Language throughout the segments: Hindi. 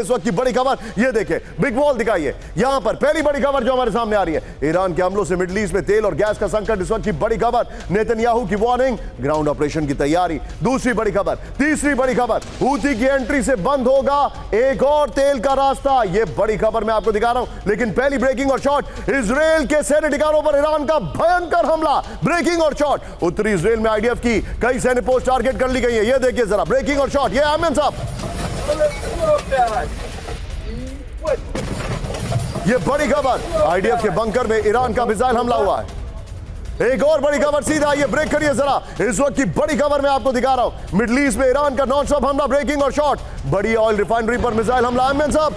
इस वक्त की बड़ी खबर ये देखें, बिग वॉल दिखाइए। यहां पर पहली बड़ी खबर जो हमारे सामने आ रही है, ईरान के हमलों से मिडिल ईस्ट में तेल और गैस का संकट, इस वक्त की बड़ी खबर। नेतन्याहू की वार्निंग, ग्राउंड ऑपरेशन की तैयारी। दूसरी बड़ी खबर, तीसरी बड़ी खबर, हूथी की एंट्री से बंद होगा एक और तेल का रास्ता। यह बड़ी खबर मैं आपको दिखा रहा हूं, लेकिन पहली ब्रेकिंग और शॉट, इजराइल के सैन्य ठिकानों पर ईरान का भयंकर हमला। ब्रेकिंग और शॉट, उत्तरी इजराइल में आईडीएफ की कई सैन्य पोस्ट टारगेट कर ली गई है। यह देखिए जरा ब्रेकिंग और शॉट, ये आमिर साहब, ये बड़ी खबर, आईडीएफ के बंकर में ईरान का मिसाइल हमला हुआ है। एक और बड़ी खबर सीधा, ये ब्रेक करिए जरा, इस वक्त की बड़ी खबर मैं आपको दिखा रहा हूं, मिडिल ईस्ट में ईरान का नॉन स्टॉप हमला, ब्रेकिंग और शॉट, बड़ी ऑयल रिफाइनरी पर मिसाइल हमला। आमिर साहब,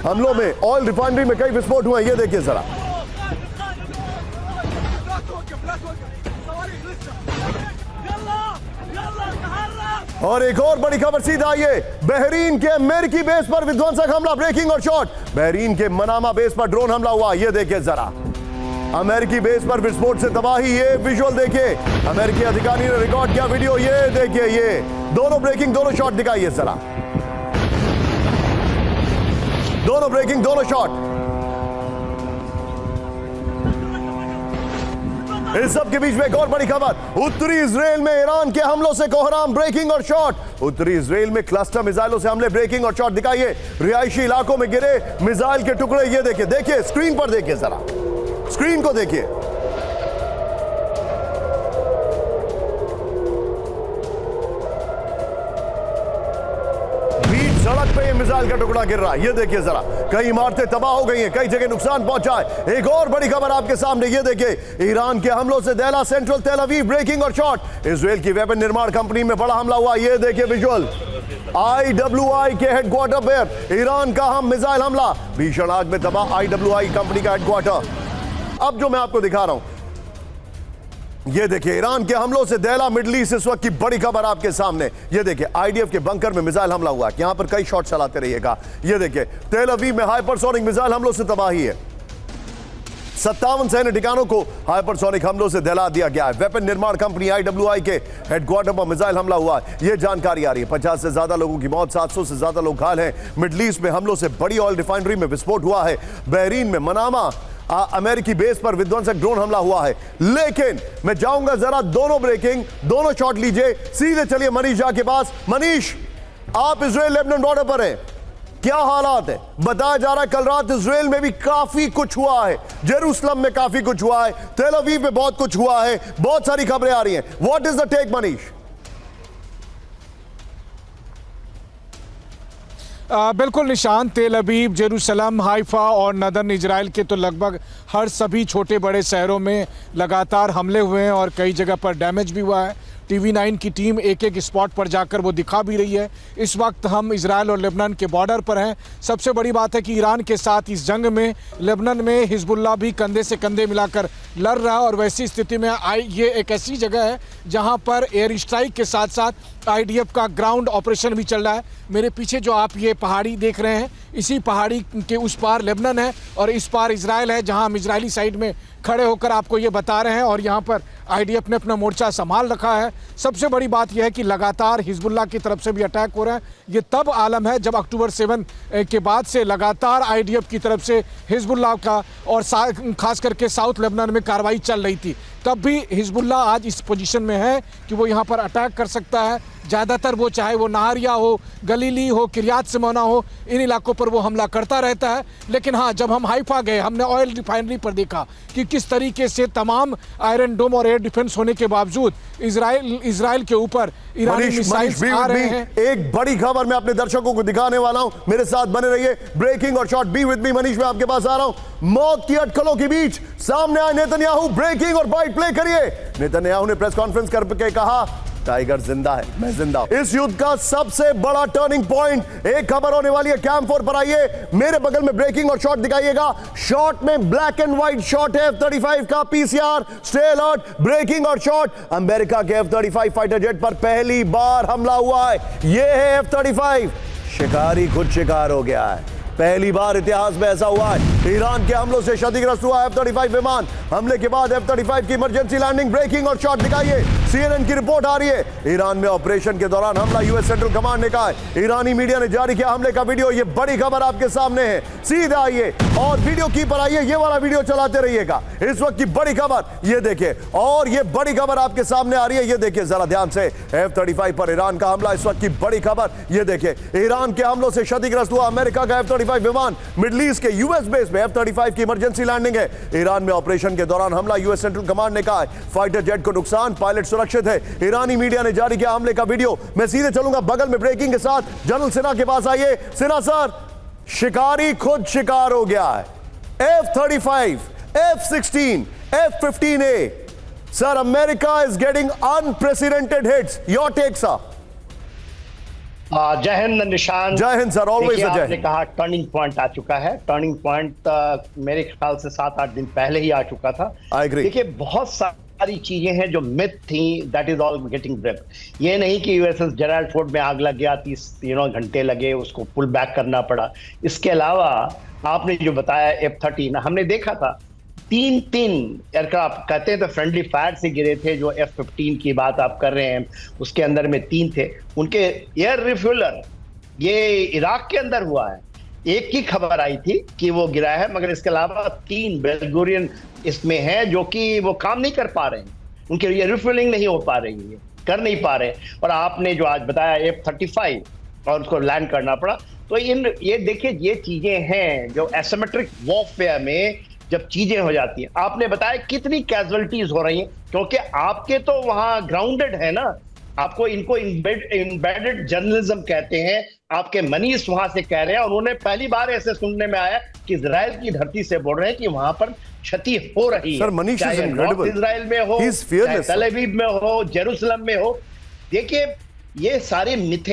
हमलों में ऑयल रिफाइनरी में कई विस्फोट हुए, ये देखिए जरा। और एक और बड़ी खबर सीधा, ये बहरीन के अमेरिकी बेस पर विध्वंसक हमला, ब्रेकिंग और शॉट, बहरीन के मनामा बेस पर ड्रोन हमला हुआ। ये देखिए जरा, अमेरिकी बेस पर विस्फोट से तबाही, ये विजुअल देखिए, अमेरिकी अधिकारी ने रिकॉर्ड किया वीडियो, ये देखिए, ये दोनों ब्रेकिंग, दोनों शॉट दिखाइए जरा, दोनों ब्रेकिंग, दोनों शॉट। इस सब के बीच में एक और बड़ी खबर, उत्तरी इजराइल में ईरान के हमलों से कोहराम, ब्रेकिंग और शॉट, उत्तरी इजराइल में क्लस्टर मिसाइलों से हमले, ब्रेकिंग और शॉट दिखाइए, रिहायशी इलाकों में गिरे मिसाइल के टुकड़े, ये देखिए, देखिए स्क्रीन पर, देखिए जरा, स्क्रीन को देखिए, सड़क पे ये मिसाइल का टुकड़ा गिर रहा है, ये देखिए जरा, कई इमारतें तबाह हो गई हैं, कई जगह नुकसान पहुंचा है। एक और बड़ी खबर आपके सामने, ये देखिए, ईरान के हमलों से दैला सेंट्रल तेल अवीव, ब्रेकिंग और शॉट, इजराइल की वेपन निर्माण कंपनी में बड़ा हमला हुआ, ये देखिए विजुअल, IWI के हेडक्वार्टर पर ईरान का हम मिसाइल हमला, भीषण आग में तबाह IWI कंपनी का हेडक्वार्टर। अब जो मैं आपको दिखा रहा हूं, ये देखिए, ईरान के हमलों से दैला मिडिल ईस्ट, इस वक्त की बड़ी खबर आपके सामने। ये देखिए, आईडीएफ के बंकर में मिसाइल हमला हुआ है, यहां पर कई शॉट चलाते रहिएगा। ये देखिए, तेल अवीव में हाइपरसोनिक मिसाइल हमलों से तबाही है, 57 सैन्य ठिकानों को हाइपरसोनिक हमलों से दहला दिया गया है। वेपन निर्माण कंपनी IWI के हेडक्वार्टर पर मिसाइल हमला हुआ है, यह जानकारी आ रही है। 50 से ज्यादा लोगों की मौत, 700 से ज्यादा लोग घायल हैं। मिडिल ईस्ट में हमलों से बड़ी ऑयल रिफाइनरी में विस्फोट हुआ है। बहरीन में मनामा अमेरिकी बेस पर विध्वंसक ड्रोन हमला हुआ है। लेकिन मैं जाऊंगा जरा, दोनों ब्रेकिंग, दोनों शॉट लीजिए, सीधे चलिए मनीष झा के पास। मनीष, आप इजराइल लेबनान बॉर्डर पर हैं, क्या हालात है? बताया जा रहा है कल रात इजराइल में भी काफी कुछ हुआ है, जेरूसलम में काफी कुछ हुआ है, तेल अवीव में बहुत कुछ हुआ है, बहुत सारी खबरें आ रही हैं। What is the take Manish? बिल्कुल Nishan, Tel Aviv, Jerusalem, Haifa और नदर्न इजराइल के तो लगभग हर सभी छोटे बड़े शहरों में लगातार हमले हुए हैं और कई जगह पर डैमेज भी हुआ है। TV9 की टीम एक एक स्पॉट पर जाकर वो दिखा भी रही है। इस वक्त हम इजराइल और लेबनान के बॉर्डर पर हैं। सबसे बड़ी बात है कि ईरान के साथ इस जंग में लेबनान में हिजबुल्लाह भी कंधे से कंधे मिलाकर लड़ रहा है और वैसी स्थिति में ये एक ऐसी जगह है जहां पर एयर स्ट्राइक के साथ साथ IDF का ग्राउंड ऑपरेशन भी चल रहा है। मेरे पीछे जो आप ये पहाड़ी देख रहे हैं, इसी पहाड़ी के उस पार लेबनान है और इस पार इजराइल है, जहां हम इजरायली साइड में खड़े होकर आपको ये बता रहे हैं और यहाँ पर IDF ने अपना मोर्चा संभाल रखा है। सबसे बड़ी बात यह है कि लगातार हिजबुल्लाह की तरफ से भी अटैक हो रहा है। ये तब आलम है जब अक्टूबर 7 के बाद से लगातार IDF की तरफ से हिजबुल्लाह का और खास करके साउथ लेबनान में कार्रवाई चल रही थी। तब भी हिजबुल्लाह आज इस पोजीशन में है कि वो यहाँ पर अटैक कर सकता है। ज़्यादातर वो चाहे वो नाहरिया हो, गलीली हो, किरियात सिमोना हो, इन इलाकों पर वो हमला करता रहता है। लेकिन हाँ, जब हम हाइफा गए, हमने ऑयल रिफाइनरी पर देखा कि किस तरीके से तमाम आयरन डोम और एयर डिफेंस होने के बावजूद इजराइल के ऊपर ईरानी मिसाइल्स आ रहे हैं। एक बड़ी खबर मैं अपने दर्शकों को दिखाने वाला हूं, मेरे साथ बने रहिए। ब्रेकिंग और shot, be with me. Manish, मैं आपके पास आ रहा हूं। मौत की अटकलों के बीच सामने आए नेतन्याहू, ब्रेकिंग और बाइट प्ले करिए। नेतन्याहू ने प्रेस कॉन्फ्रेंस करके कहा, टाइगर जिंदा है, मैं जिंदा हूं। इस युद्ध का सबसे बड़ा टर्निंग पॉइंट, एक खबर होने वाली है। कैंप 4 पर आइए, मेरे बगल में ब्रेकिंग और शॉट दिखाइएगा। शॉट में ब्लैक एंड व्हाइट शॉट है F-35 का, PCR, स्टे अलर्ट। ब्रेकिंग और शॉट, अमेरिका के F-35 फाइटर जेट पर पहली बार हमला हुआ है। यह है F-35, शिकारी खुद शिकार हो गया है। पहली बार इतिहास में ऐसा हुआ है। ईरान के हमलों से क्षतिग्रस्त हुआ F-35 विमान। हमले के बाद F-35 की इमरजेंसी लैंडिंग, ब्रेकिंग और शॉट दिखाइए। CNN की रिपोर्ट आ रही है। ईरान में ऑपरेशन के दौरान हमला, यूएस सेंट्रल कमांड ने कहा है। ईरानी मीडिया ने जारी किया हमले का वीडियो। ये बड़ी खबर आपके सामने है। सीधा आइए और वीडियो की पर आइए, ये वाला वीडियो चलाते रहिएगा। इस वक्त की बड़ी खबर ये देखिए, और ये बड़ी खबर आपके सामने आ रही है। ये देखिए जरा ध्यान से, F-35 पर ईरान का हमला, इस वक्त की बड़ी खबर ये देखिए। ईरान के हमलों से क्षतिग्रस्त हुआ अमेरिका का F-35 विमान। मिडिल ईस्ट के यूएस बेस में F-35 की इमरजेंसी लैंडिंग है। ईरान में ऑपरेशन के दौरान हमला, यूएस सेंट्रल कमांड ने कहा है। फाइटर जेट को नुकसान, पायलट सुरक्षित है। ईरानी मीडिया ने जारी किया हमले का वीडियो। मैं सीधे चलूंगा बगल में ब्रेकिंग के साथ, जनरल सिन्हा के पास आइए। सिन्हा सर, शिकारी खुद शिकार हो गया है। F-35, F-16, F-15A, sir, America is getting unprecedented hits. Your take sir. जय हिंद निशान। जय हिंद सर, ऑलवेज जय आपने हिंद। कहा टर्निंग पॉइंट आ चुका है। टर्निंग पॉइंट मेरे ख्याल से 7-8 दिन पहले ही आ चुका था। I agree. देखिए, बहुत सारी चीजें हैं जो मिथ थी, that is all getting break. ये नहीं कि यूएसएस जेराल्ड फोर्ड में आग लग गया, 30 घंटे लगे, उसको पुल बैक करना पड़ा। इसके अलावा आपने जो बताया F-13, हमने देखा था 3 एयरक्राफ्ट, कहते हैं तो फ्रेंडली फायर से गिरे थे। जो F-15 की बात आप कर रहे हैं, उसके अंदर में 3 थे। उनके एयर रिफ्यूलर ये इराक के अंदर हुआ है। एक की खबर आई थी कि वो गिरा है, मगर इसके अलावा 3 बेलगोरियन इसमें हैं जो कि वो काम नहीं कर पा रहे हैं। उनके लिए रिफ्यूलिंग नहीं हो पा रही है, कर नहीं पा रहे। और आपने जो आज बताया F-35 और उसको लैंड करना पड़ा, तो ये देखिए, ये चीजें हैं जो एसिमेट्रिक वॉरफेयर में जब चीजें हो जाती हैं। आपने बताया कितनी कैजुअलिटीज हो रही हैं, क्योंकि आपके तो वहां ग्राउंडेड है ना, आपको इनको इम्बेडेड जर्नलिज्म कहते हैं। आपके मनीष वहां से कह रहे हैं, और उन्होंने पहली बार ऐसे सुनने में आया कि इजराइल की धरती से बोल रहे हैं कि वहां पर क्षति हो रही है। सर, मनीष is चाहे नॉर्थ incredible. इजराइल में हो, He is fearless, चाहे तल अवीव में हो, जेरूसलम में हो। देखिए, ये सारे मिथे